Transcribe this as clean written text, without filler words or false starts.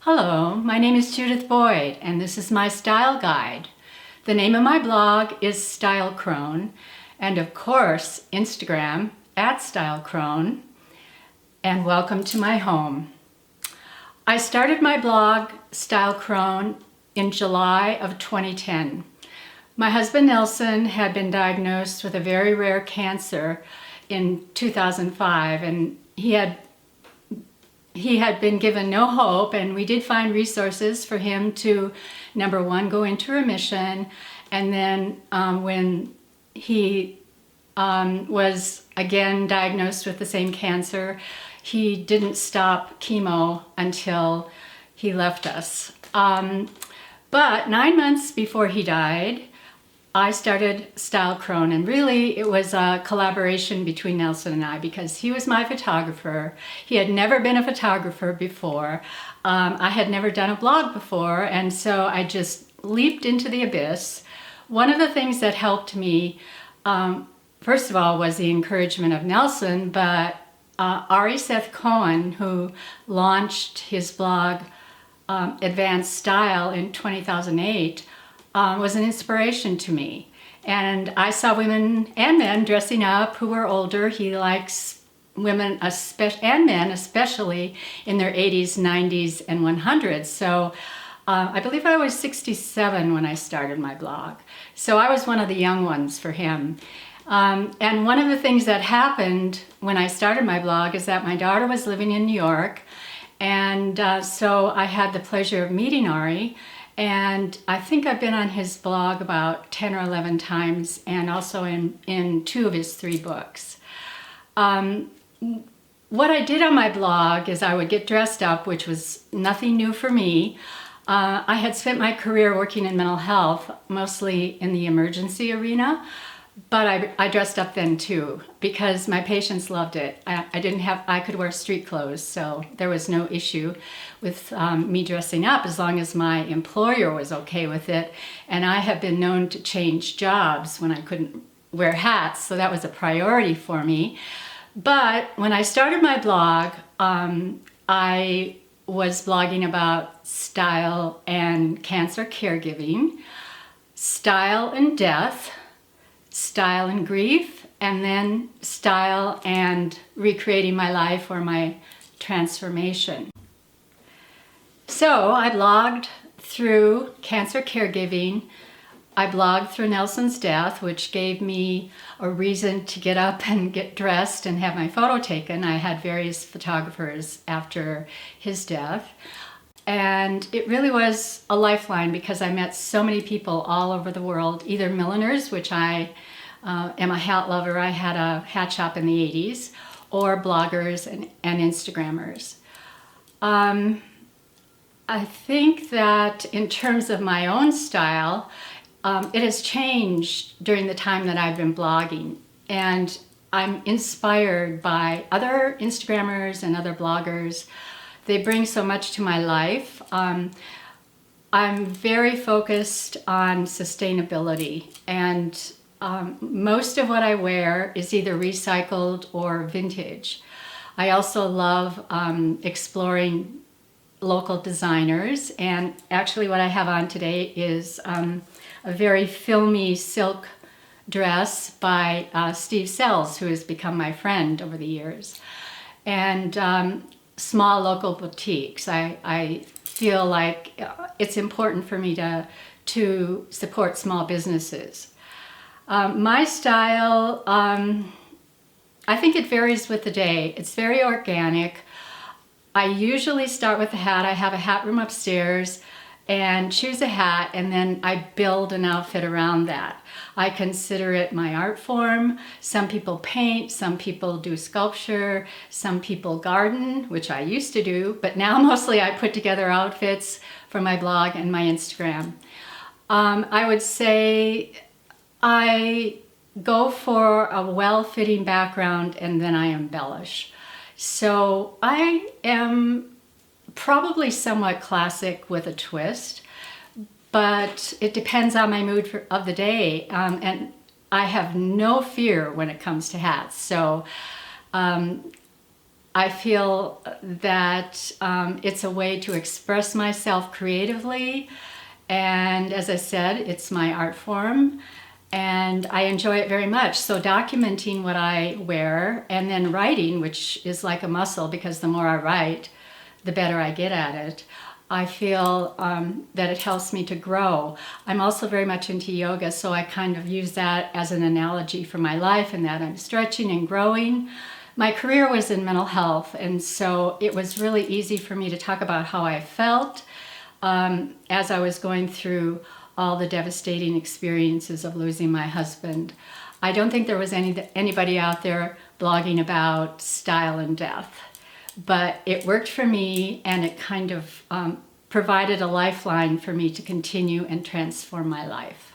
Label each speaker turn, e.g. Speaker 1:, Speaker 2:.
Speaker 1: Hello, my name is Judith Boyd, and this is my style guide. The name of my blog is Style Crone, and of course, Instagram @StyleCrone, and welcome to my home. I started my blog, Style Crone, in July of 2010. My husband Nelson had been diagnosed with a very rare cancer in 2005, and he had been given no hope, and we did find resources for him to, number one, go into remission, and then when he was again diagnosed with the same cancer, he didn't stop chemo until he left us. But 9 months before he died, I started Style Crone, and really it was a collaboration between Nelson and I because he was my photographer. He had never been a photographer before. I had never done a blog before, and so I just leaped into the abyss. One of the things that helped me, first of all, was the encouragement of Nelson, but Ari Seth Cohen, who launched his blog Advanced Style in 2008, was an inspiration to me. And I saw women and men dressing up who were older. He likes women and men, especially in their 80s, 90s, and 100s. So I believe I was 67 when I started my blog. So I was one of the young ones for him. And one of the things that happened when I started my blog is that my daughter was living in New York. And so I had the pleasure of meeting Ari. And I think I've been on his blog about 10 or 11 times, and also in 2 of his 3 books. What I did on my blog is I would get dressed up, which was nothing new for me. I had spent my career working in mental health, mostly in the emergency arena, but I dressed up then too because my patients loved it. I could wear street clothes, so there was no issue with me dressing up as long as my employer was okay with it. And I have been known to change jobs when I couldn't wear hats, so that was a priority for me. But when I started my blog, I was blogging about style and cancer caregiving, style and death, style and grief, and then style and recreating my life or my transformation. So I blogged through cancer caregiving. I blogged through Nelson's death, which gave me a reason to get up and get dressed and have my photo taken. I had various photographers after his death. And it really was a lifeline because I met so many people all over the world, either milliners, which I am a hat lover. I had a hat shop in the 80s, or bloggers and Instagrammers. I think that in terms of my own style, it has changed during the time that I've been blogging. And I'm inspired by other Instagrammers and other bloggers. They bring so much to my life. I'm very focused on sustainability, and most of what I wear is either recycled or vintage. I also love exploring local designers, and actually what I have on today is a very filmy silk dress by Steve Sells, who has become my friend over the years. And small local boutiques. I feel like it's important for me to support small businesses. My style, I think it varies with the day. It's very organic. I usually start with a hat. I have a hat room upstairs and choose a hat, and then I build an outfit around that. I consider it my art form. Some people paint, some people do sculpture, some people garden, which I used to do, but now mostly I put together outfits for my blog and my Instagram. I would say I go for a well-fitting background and then I embellish. So I am probably somewhat classic with a twist, but it depends on my mood of the day. And I have no fear when it comes to hats. So I feel that it's a way to express myself creatively. And as I said, it's my art form. And I enjoy it very much. So documenting what I wear and then writing, which is like a muscle because the more I write, the better I get at it. I feel that it helps me to grow. I'm also very much into yoga, so I kind of use that as an analogy for my life and that I'm stretching and growing. My career was in mental health, and so it was really easy for me to talk about how I felt as I was going through all the devastating experiences of losing my husband. I don't think there was anybody out there blogging about style and death, but it worked for me, and it kind of provided a lifeline for me to continue and transform my life.